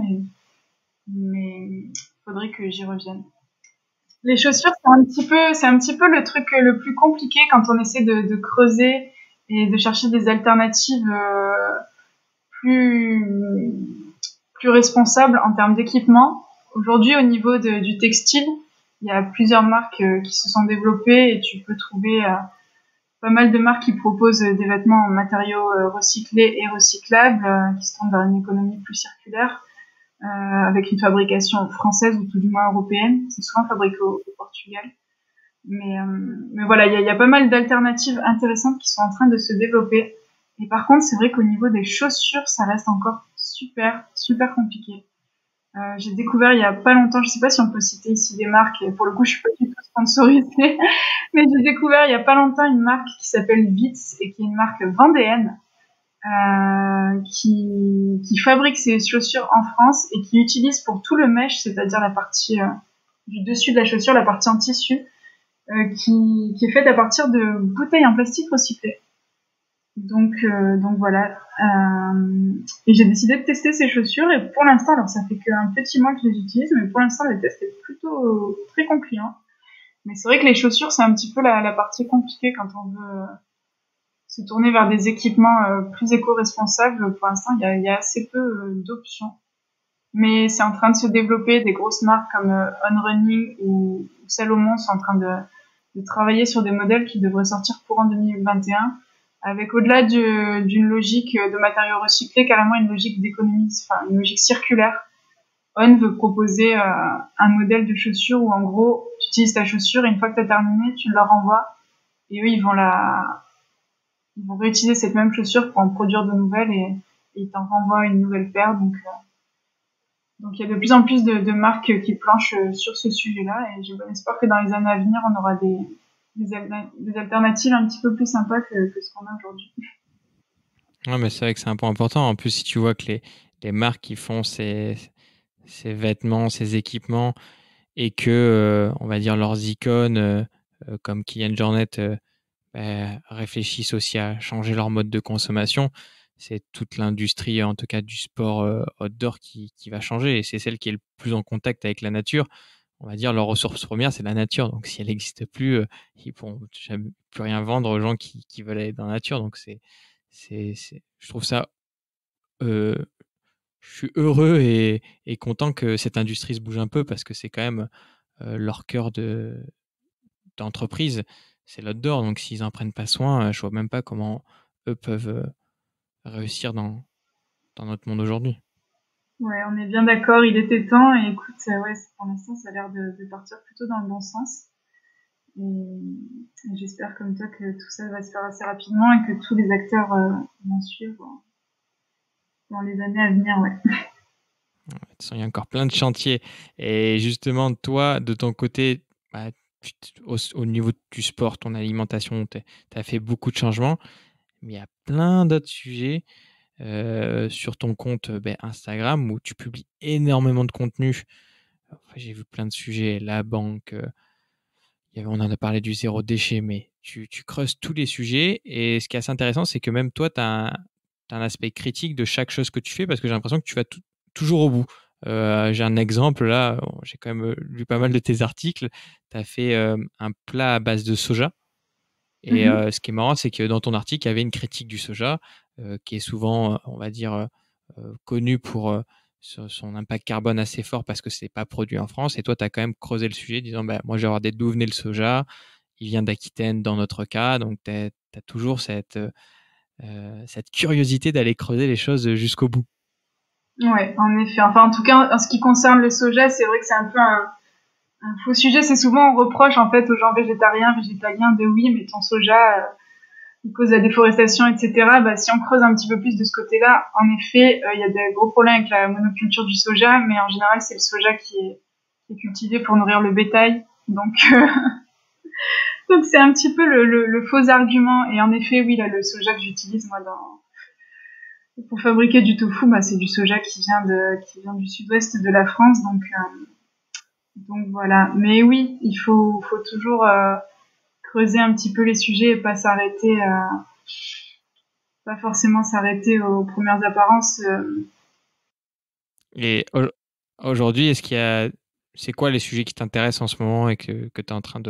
mais faudrait que j'y revienne. Les chaussures, c'est un petit peu le truc le plus compliqué quand on essaie de creuser et de chercher des alternatives plus, plus responsables en termes d'équipement. Aujourd'hui, au niveau du textile, il y a plusieurs marques qui se sont développées et tu peux trouver pas mal de marques qui proposent des vêtements en matériaux recyclés et recyclables, qui se tournent vers une économie plus circulaire, avec une fabrication française ou tout du moins européenne. C'est souvent fabriqué au Portugal. Mais voilà, il y a pas mal d'alternatives intéressantes qui sont en train de se développer. Et par contre, c'est vrai qu'au niveau des chaussures, ça reste encore super compliqué. J'ai découvert il y a pas longtemps, je sais pas si on peut citer ici des marques, et pour le coup, je suis pas du tout sponsorisée, mais j'ai découvert il y a pas longtemps une marque qui s'appelle Beats et qui est une marque vendéenne, qui fabrique ses chaussures en France et qui utilise pour tout le mesh, c'est-à-dire la partie du dessus de la chaussure, la partie en tissu, qui est faite à partir de bouteilles en plastique recyclées. Donc voilà. Et j'ai décidé de tester ces chaussures et pour l'instant, alors ça fait qu'un petit mois que je les utilise, mais pour l'instant, le test est plutôt très concluant. Mais c'est vrai que les chaussures, c'est un petit peu la partie compliquée quand on veut se tourner vers des équipements plus éco-responsables. Pour l'instant, il y a assez peu d'options. Mais c'est en train de se développer. Des grosses marques comme On Running ou Salomon sont en train de travailler sur des modèles qui devraient sortir courant 2021, avec au-delà d'une logique de matériaux recyclés, carrément une logique d'économie, enfin une logique circulaire. On veut proposer un modèle de chaussure où en gros, tu utilises ta chaussure et une fois que tu as terminé, tu leur renvoies et eux, ils vont réutiliser cette même chaussure pour en produire de nouvelles et ils t'en renvoient une nouvelle paire. Donc il y a de plus en plus de marques qui planchent sur ce sujet-là et j'ai bon espoir que dans les années à venir, on aura des alternatives un petit peu plus sympas que ce qu'on a aujourd'hui. Ouais, mais c'est vrai que c'est un point important. En plus, si tu vois que les marques qui font ces vêtements, ces équipements, et que, on va dire, leurs icônes, comme Kylian Jornet, réfléchissent aussi à changer leur mode de consommation, c'est toute l'industrie, en tout cas du sport outdoor, qui va changer. Et c'est celle qui est le plus en contact avec la nature. On va dire, leur ressource première, c'est la nature. Donc, si elle n'existe plus, ils ne pourront jamais plus rien vendre aux gens qui veulent aller dans la nature. Donc, je trouve ça, euh, je suis heureux et content que cette industrie se bouge un peu parce que c'est quand même leur cœur d'entreprise, c'est l'outdoor. Donc, s'ils n'en prennent pas soin, je vois même pas comment eux peuvent réussir dans notre monde aujourd'hui. Ouais, on est bien d'accord, il était temps et écoute, ouais, pour l'instant, ça a l'air de partir plutôt dans le bon sens. Et j'espère comme toi que tout ça va se faire assez rapidement et que tous les acteurs vont suivre dans les années à venir, ouais. De toute façon, il y a encore plein de chantiers. Et justement, toi, de ton côté, bah, au niveau du sport, ton alimentation, tu as fait beaucoup de changements, mais il y a plein d'autres sujets sur ton compte Instagram où tu publies énormément de contenu. Enfin, j'ai vu plein de sujets, la banque, on en a parlé du zéro déchet, mais tu creuses tous les sujets. Et ce qui est assez intéressant, c'est que même toi, tu as un aspect critique de chaque chose que tu fais parce que j'ai l'impression que tu vas toujours au bout. J'ai un exemple là, j'ai quand même lu pas mal de tes articles. Tu as fait un plat à base de soja. Et Mhm. ce qui est marrant, c'est que dans ton article, il y avait une critique du soja, qui est souvent, on va dire, connu pour son impact carbone assez fort parce que c'est pas produit en France. Et toi, tu as quand même creusé le sujet, disant, bah, moi, j'ai regardé d'où venait le soja. Il vient d'Aquitaine dans notre cas. Donc, tu as toujours cette curiosité d'aller creuser les choses jusqu'au bout. Ouais, en effet. Enfin, en tout cas, en ce qui concerne le soja, c'est vrai que c'est un peu un faux sujet. C'est souvent on reproche en fait aux gens végétariens, végétaliens de oui, mais ton soja, il cause la déforestation, etc. Bah, si on creuse un petit peu plus de ce côté-là, en effet, il y a des gros problèmes avec la monoculture du soja, mais en général, c'est le soja qui est cultivé pour nourrir le bétail. Donc c'est un petit peu le faux argument. Et en effet, oui, là, le soja que j'utilise moi pour fabriquer du tofu, bah, c'est du soja qui vient du sud-ouest de la France, donc voilà. Mais oui, faut toujours creuser un petit peu les sujets et pas forcément s'arrêter aux premières apparences. Et aujourd'hui, est-ce qu'il y a c'est quoi les sujets qui t'intéressent en ce moment et que tu es en train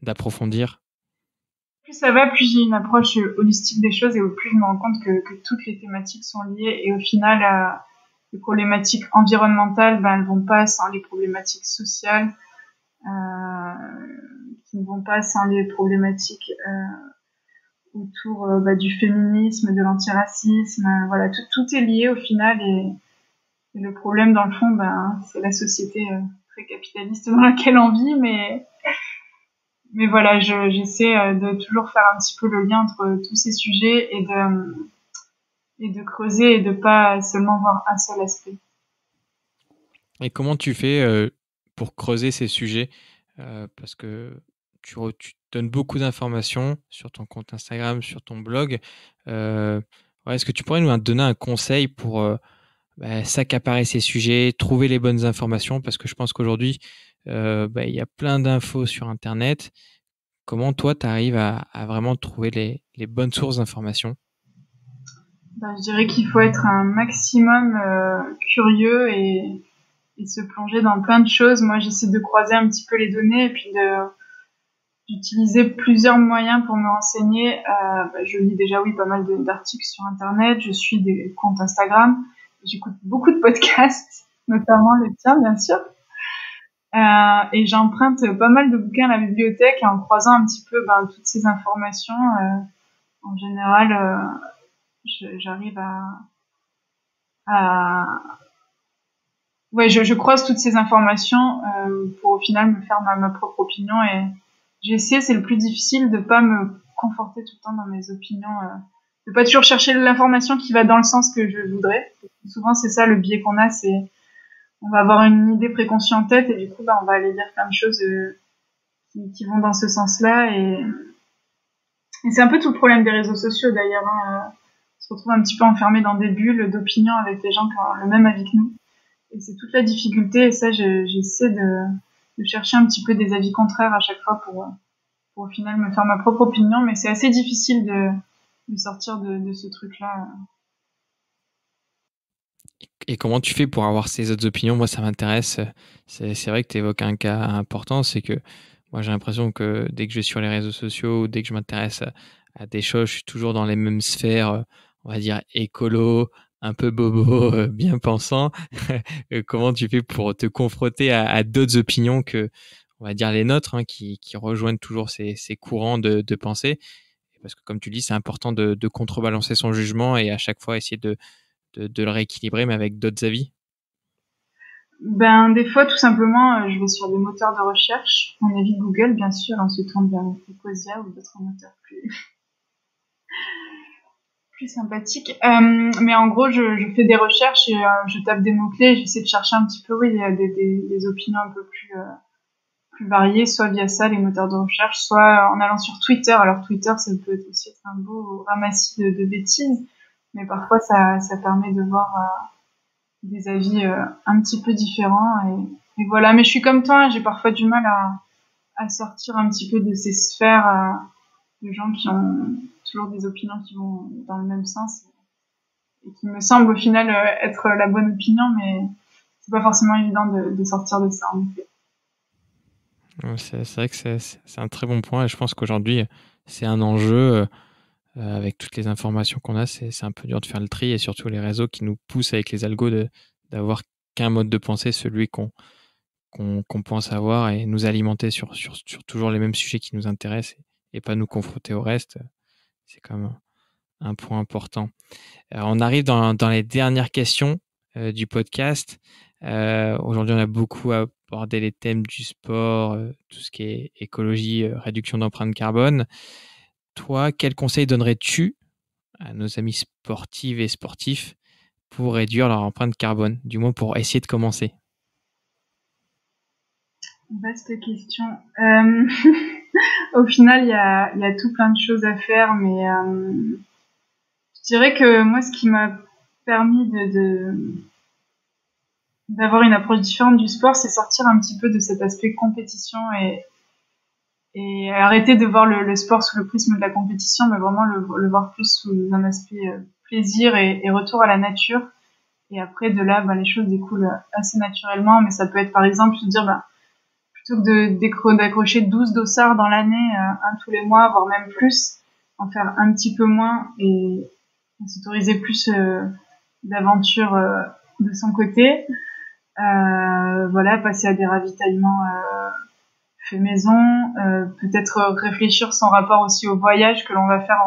d'approfondir? Plus ça va, plus j'ai une approche holistique des choses et au plus je me rends compte que toutes les thématiques sont liées et au final, les problématiques environnementales, ben, elles vont pas sans les problématiques sociales, qui ne vont pas sans les problématiques autour du féminisme, de l'antiracisme. Voilà, tout est lié au final et le problème dans le fond, ben, c'est la société très capitaliste dans laquelle on vit, mais voilà, j'essaie de toujours faire un petit peu le lien entre tous ces sujets et de creuser et de pas seulement voir un seul aspect. Et comment tu fais pour creuser ces sujets? Parce que tu donnes beaucoup d'informations sur ton compte Instagram, sur ton blog. Ouais, est-ce que tu pourrais nous donner un conseil pour s'accaparer ces sujets, trouver les bonnes informations? Parce que je pense qu'aujourd'hui, il y a plein d'infos sur Internet. Comment toi, tu arrives à vraiment trouver les bonnes sources d'informations? Ben, je dirais qu'il faut être un maximum curieux et se plonger dans plein de choses. Moi, j'essaie de croiser un petit peu les données et puis d'utiliser plusieurs moyens pour me renseigner. Je lis déjà, oui, pas mal d'articles sur Internet. Je suis des comptes Instagram. J'écoute beaucoup de podcasts, notamment le tien, bien sûr. Et j'emprunte pas mal de bouquins à la bibliothèque et en croisant un petit peu toutes ces informations, en général, j'arrive à ouais, je croise toutes ces informations pour au final me faire ma propre opinion et j'essaie, c'est le plus difficile, de pas me conforter tout le temps dans mes opinions, de pas toujours chercher l'information qui va dans le sens que je voudrais. Souvent, c'est ça le biais qu'on a, c'est on va avoir une idée préconçue en tête et du coup, on va aller lire plein de choses qui vont dans ce sens-là et c'est un peu tout le problème des réseaux sociaux d'ailleurs. On se retrouve un petit peu enfermé dans des bulles d'opinion avec les gens qui ont le même avis que nous. Et c'est toute la difficulté, et ça, j'essaie de chercher un petit peu des avis contraires à chaque fois pour au final me faire ma propre opinion, mais c'est assez difficile de sortir de ce truc-là. Et comment tu fais pour avoir ces autres opinions? Moi, ça m'intéresse. C'est vrai que tu évoques un cas important, c'est que moi, j'ai l'impression que dès que je vais sur les réseaux sociaux ou dès que je m'intéresse à des choses, je suis toujours dans les mêmes sphères, on va dire écolo, un peu bobo, bien pensant. Comment tu fais pour te confronter à d'autres opinions que, on va dire, les nôtres, hein, qui rejoignent toujours ces courants de pensée? Parce que comme tu dis, c'est important de contrebalancer son jugement et à chaque fois essayer de le rééquilibrer, mais avec d'autres avis. Ben, des fois, tout simplement, je vais sur des moteurs de recherche. On évite Google, bien sûr, on se tourne vers Ecosia ou d'autres moteurs plus sympathiques. Mais en gros, je fais des recherches et je tape des mots-clés. J'essaie de chercher un petit peu, oui, des opinions un peu plus variées, soit via ça, les moteurs de recherche, soit en allant sur Twitter. Alors Twitter, ça peut être aussi être un beau ramassis de bêtises, mais parfois ça permet de voir des avis un petit peu différents. Et voilà, mais je suis comme toi, j'ai parfois du mal à sortir un petit peu de ces sphères de gens qui ont toujours des opinions qui vont dans le même sens et qui me semblent au final être la bonne opinion, mais c'est pas forcément évident de sortir de ça, en effet. C'est vrai que c'est un très bon point et je pense qu'aujourd'hui, c'est un enjeu avec toutes les informations qu'on a, c'est un peu dur de faire le tri et surtout les réseaux qui nous poussent avec les algos d'avoir qu'un mode de pensée, celui qu'on pense avoir et nous alimenter sur toujours les mêmes sujets qui nous intéressent et pas nous confronter au reste. C'est quand même un point important. On arrive dans les dernières questions du podcast. Aujourd'hui, on a beaucoup abordé les thèmes du sport, tout ce qui est écologie, réduction d'empreinte carbone. Toi, quel conseil donnerais-tu à nos amis sportives et sportifs pour réduire leur empreinte carbone, du moins pour essayer de commencer? Vaste question. Au final, il y a tout plein de choses à faire, mais je dirais que moi, ce qui m'a permis d'avoir une approche différente du sport, c'est sortir un petit peu de cet aspect compétition et arrêter de voir le sport sous le prisme de la compétition, mais vraiment le voir plus sous un aspect plaisir et retour à la nature. Et après, de là, les choses découlent assez naturellement. Mais ça peut être, par exemple, se dire, plutôt que d'accrocher 12 dossards dans l'année, un tous les mois, voire même plus, en faire un petit peu moins et s'autoriser plus d'aventures de son côté. Passer à des ravitaillements fait maison, peut-être réfléchir son rapport aussi au voyage que l'on va faire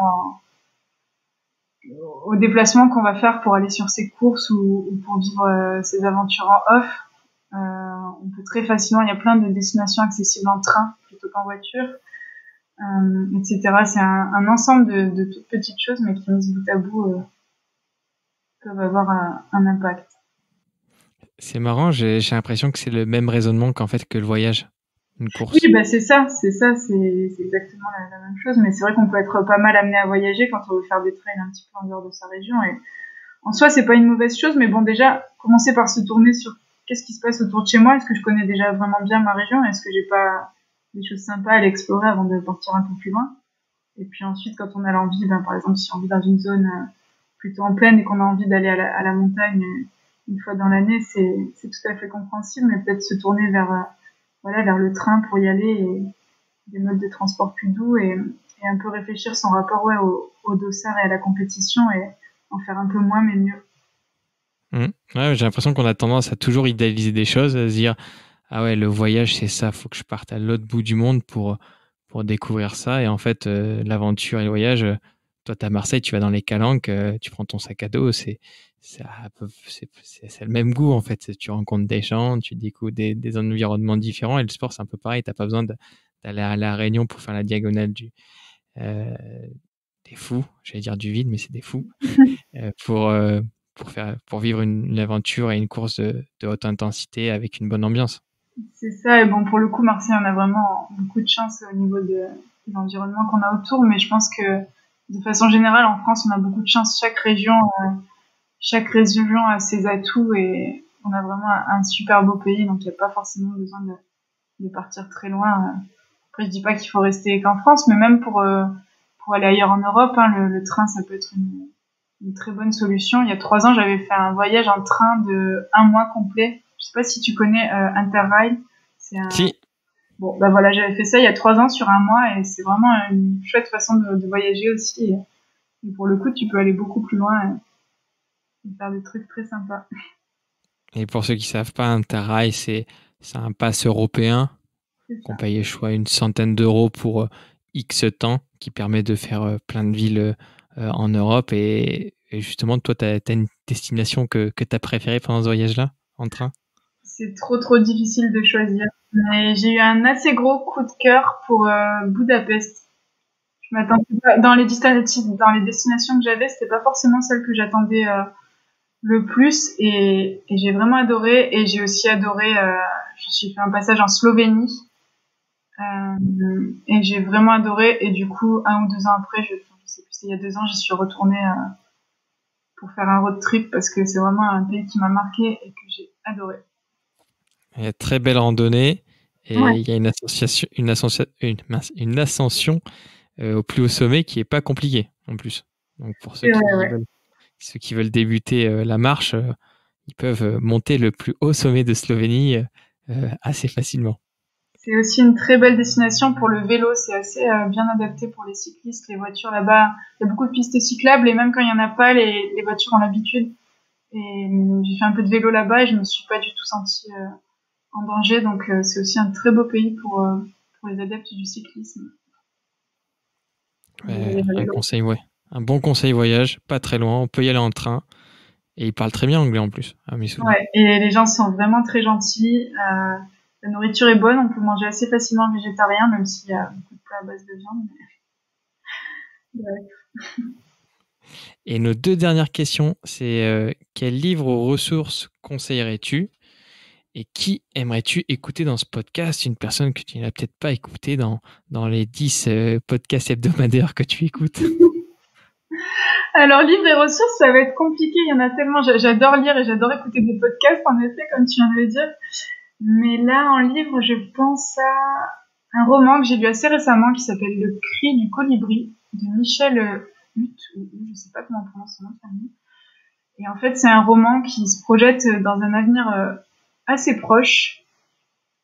au déplacement qu'on va faire pour aller sur ses courses ou pour vivre ses aventures en off. On peut très facilement, il y a plein de destinations accessibles en train plutôt qu'en voiture, etc. C'est un ensemble de toutes petites choses, mais qui mises bout à bout peuvent avoir un impact. C'est marrant, j'ai l'impression que c'est le même raisonnement qu'en fait que le voyage, une course. Oui, c'est exactement la même chose, mais c'est vrai qu'on peut être pas mal amené à voyager quand on veut faire des trails un petit peu en dehors de sa région, et en soi, c'est pas une mauvaise chose, mais bon, déjà, commencer par se tourner sur qu'est-ce qui se passe autour de chez moi, est-ce que je connais déjà vraiment bien ma région, est-ce que j'ai pas des choses sympas à aller explorer avant de partir un peu plus loin. Et puis ensuite, quand on a l'envie, par exemple, si on vit dans une zone plutôt en plaine et qu'on a envie d'aller à la montagne une fois dans l'année, c'est tout à fait compréhensible, mais peut-être se tourner vers le train pour y aller, et des modes de transport plus doux, et un peu réfléchir son rapport au dossard et à la compétition, et en faire un peu moins mais mieux. Ouais, j'ai l'impression qu'on a tendance à toujours idéaliser des choses, à se dire ah ouais, le voyage c'est ça, faut que je parte à l'autre bout du monde pour découvrir ça. Et en fait, l'aventure et le voyage, toi t'es à Marseille, tu vas dans les Calanques, tu prends ton sac à dos, c'est le même goût en fait. Tu rencontres des gens, tu découvres des environnements différents, et le sport c'est un peu pareil. T'as pas besoin d'aller à La Réunion pour faire la diagonale des fous, j'allais dire du vide, mais c'est des fous, pour vivre une aventure et une course de haute intensité avec une bonne ambiance. C'est ça, et bon, pour le coup, Marseille, on a vraiment beaucoup de chance au niveau de l'environnement qu'on a autour, mais je pense que de façon générale, en France, on a beaucoup de chance. Chaque région a ses atouts, et on a vraiment un super beau pays, donc il n'y a pas forcément besoin de partir très loin. Après, je dis pas qu'il faut rester qu'en France, mais même pour aller ailleurs en Europe, le train, ça peut être une très bonne solution. Il y a 3 ans, j'avais fait un voyage en train de 1 mois complet. Je sais pas si tu connais Interrail. Si. Bon, j'avais fait ça il y a 3 ans sur 1 mois, et c'est vraiment une chouette façon de voyager aussi. Et pour le coup, tu peux aller beaucoup plus loin et faire des trucs très sympas. Et pour ceux qui savent pas, Interrail, c'est un pass européen qu'on paye, je crois, une centaine d'euros pour X temps, qui permet de faire plein de villes en Europe. Et justement, toi, tu as une destination que tu as préférée pendant ce voyage-là, en train? C'est trop difficile de choisir. Mais j'ai eu un assez gros coup de cœur pour Budapest. Je m'attendais pas, dans les destinations que j'avais, c'était pas forcément celle que j'attendais le plus, et j'ai vraiment adoré. Et j'ai aussi adoré, j'ai fait un passage en Slovénie, et j'ai vraiment adoré. Et du coup, 1 ou 2 ans après, je sais plus, c'était il y a 2 ans, j'y suis retournée pour faire un road trip, parce que c'est vraiment un pays qui m'a marqué et que j'ai adoré. Il y a très belle randonnée, et Ouais. il y a une ascension au plus haut sommet qui est pas compliquée en plus. Donc pour ceux qui veulent débuter la marche, ils peuvent monter le plus haut sommet de Slovénie assez facilement. C'est aussi une très belle destination pour le vélo. C'est assez bien adapté pour les cyclistes, les voitures là-bas. Il y a beaucoup de pistes cyclables, et même quand il y en a pas, les voitures ont l'habitude. Et j'ai fait un peu de vélo là-bas, et je me suis pas du tout sentie en danger. Donc c'est aussi un très beau pays pour les adeptes du cyclisme. Un bon conseil voyage, pas très loin, on peut y aller en train. Et il parle très bien anglais en plus, à mes souvenirs. Ouais, et les gens sont vraiment très gentils. La nourriture est bonne, on peut manger assez facilement végétarien, même s'il y a beaucoup de plats à base de viande. Ouais. Et nos 2 dernières questions, c'est quel livre ou ressources conseillerais-tu, et qui aimerais-tu écouter dans ce podcast? Une personne que tu n'as peut-être pas écoutée dans les 10 podcasts hebdomadaires que tu écoutes. Alors, livres et ressources, ça va être compliqué. Il y en a tellement. J'adore lire et j'adore écouter des podcasts, en effet, comme tu viens de le dire. Mais là, en livre, je pense à un roman que j'ai lu assez récemment qui s'appelle Le Cri du colibri, de Michel Hutt, ou je sais pas comment on prononce son nom de famille. Et en fait, c'est un roman qui se projette dans un avenir assez proche.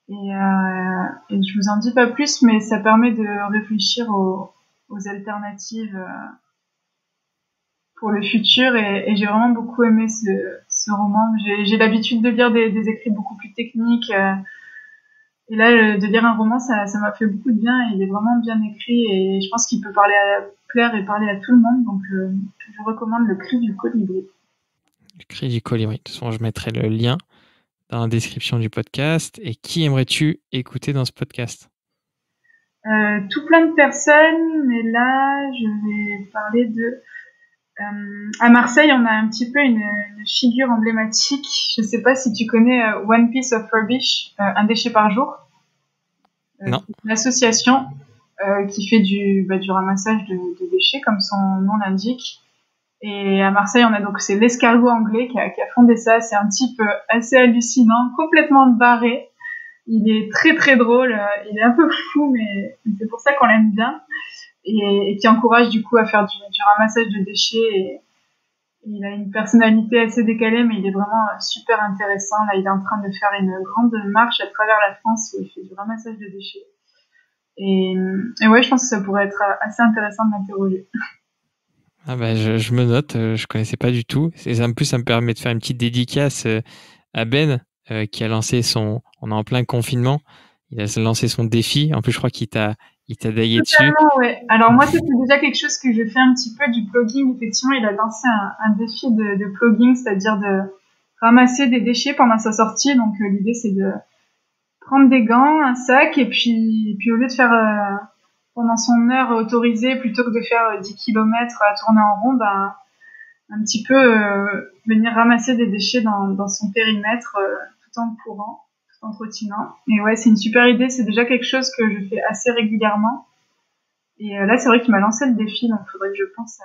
Et je vous en dis pas plus, mais ça permet de réfléchir aux alternatives pour le futur. Et j'ai vraiment beaucoup aimé ce roman. J'ai l'habitude de lire des écrits beaucoup plus techniques. Et là, de lire un roman, ça m'a fait beaucoup de bien. Il est vraiment bien écrit et je pense qu'il peut plaire et parler à tout le monde. Donc, je recommande Le Cri du Colibri. Le Cri du Colibri. De toute façon, je mettrai le lien dans la description du podcast. Et qui aimerais-tu écouter dans ce podcast ? Tout plein de personnes, mais là, je vais parler de... à Marseille, on a un petit peu une figure emblématique. Je ne sais pas si tu connais One Piece of Rubbish, un déchet par jour. Non. C'est une association qui fait du ramassage de déchets, comme son nom l'indique. Et à Marseille, on a donc c'est l'escargot anglais qui a fondé ça. C'est un type assez hallucinant, complètement barré. Il est très très drôle. Il est un peu fou, mais c'est pour ça qu'on l'aime bien. Et qui encourage du coup à faire du ramassage de déchets. Et il a une personnalité assez décalée, mais il est vraiment super intéressant. Là, il est en train de faire une grande marche à travers la France où il fait du ramassage de déchets. Et ouais, je pense que ça pourrait être assez intéressant de m'interroger. Ah bah je me note, je connaissais pas du tout. En plus, ça me permet de faire une petite dédicace à Ben, qui a lancé on est en plein confinement. Il a lancé son défi. En plus, je crois qu'il t'a daillé dessus. Ouais. Alors moi, c'était déjà quelque chose que je fais un petit peu du plugging. Effectivement, il a lancé un défi de plugging, c'est-à-dire de ramasser des déchets pendant sa sortie. Donc l'idée, c'est de prendre des gants, un sac, et puis au lieu de faire pendant son heure autorisée, plutôt que de faire 10 km à tourner en rond, un petit peu venir ramasser des déchets dans son périmètre tout en courant, tout en trottinant. Et ouais, c'est une super idée, c'est déjà quelque chose que je fais assez régulièrement. Et là, c'est vrai qu'il m'a lancé le défi, donc il faudrait que je pense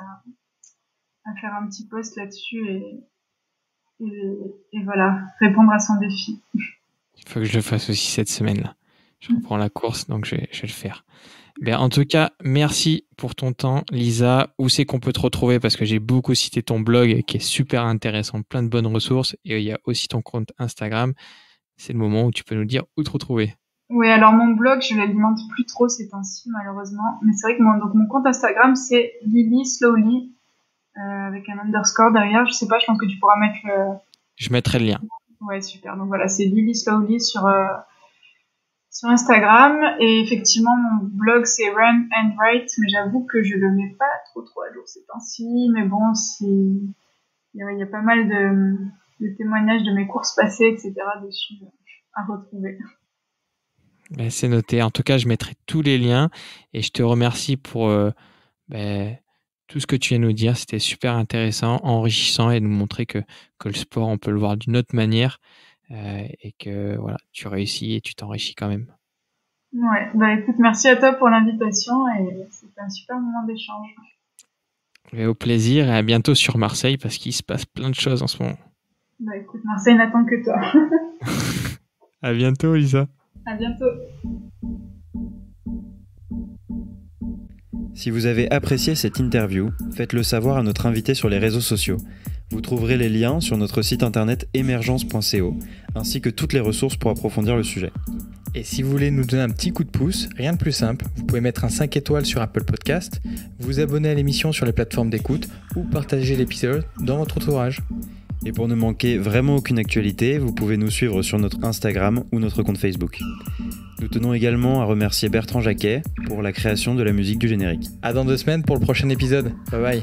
à faire un petit post là-dessus et voilà, répondre à son défi. Il faut que je le fasse aussi cette semaine-là. Je reprends la course, donc je vais le faire. Bien, en tout cas, merci pour ton temps, Lisa. Où c'est qu'on peut te retrouver ? Parce que j'ai beaucoup cité ton blog qui est super intéressant, plein de bonnes ressources. Et il y a aussi ton compte Instagram. C'est le moment où tu peux nous dire où te retrouver. Oui, alors mon blog, je l'alimente plus trop ces temps-ci, malheureusement. Mais c'est vrai que mon compte Instagram, c'est Lily Slowly, avec un underscore derrière. Je sais pas, je pense que tu pourras mettre le... Je mettrai le lien. Ouais, super. Donc voilà, c'est Lily Slowly sur Instagram. Et effectivement, mon blog, c'est Run and Write, mais j'avoue que je le mets pas trop à jour ces temps-ci. Mais bon, il y a pas mal de témoignages de mes courses passées, etc. dessus à retrouver. Ben, c'est noté. En tout cas, je mettrai tous les liens et je te remercie pour tout ce que tu viens de nous dire. C'était super intéressant, enrichissant et de nous montrer que le sport, on peut le voir d'une autre manière et que voilà, tu réussis et tu t'enrichis quand même. Ouais, écoute, merci à toi pour l'invitation et c'était un super moment d'échange. Et au plaisir et à bientôt sur Marseille parce qu'il se passe plein de choses en ce moment. Écoute, Marseille n'attend que toi. À bientôt, Lisa. À bientôt. Si vous avez apprécié cette interview, faites-le savoir à notre invité sur les réseaux sociaux. Vous trouverez les liens sur notre site internet emergence.co, ainsi que toutes les ressources pour approfondir le sujet. Et si vous voulez nous donner un petit coup de pouce, rien de plus simple, vous pouvez mettre un 5 étoiles sur Apple Podcast, vous abonner à l'émission sur les plateformes d'écoute ou partager l'épisode dans votre entourage. Et pour ne manquer vraiment aucune actualité, vous pouvez nous suivre sur notre Instagram ou notre compte Facebook. Nous tenons également à remercier Bertrand Jacquet pour la création de la musique du générique. À dans 2 semaines pour le prochain épisode. Bye bye.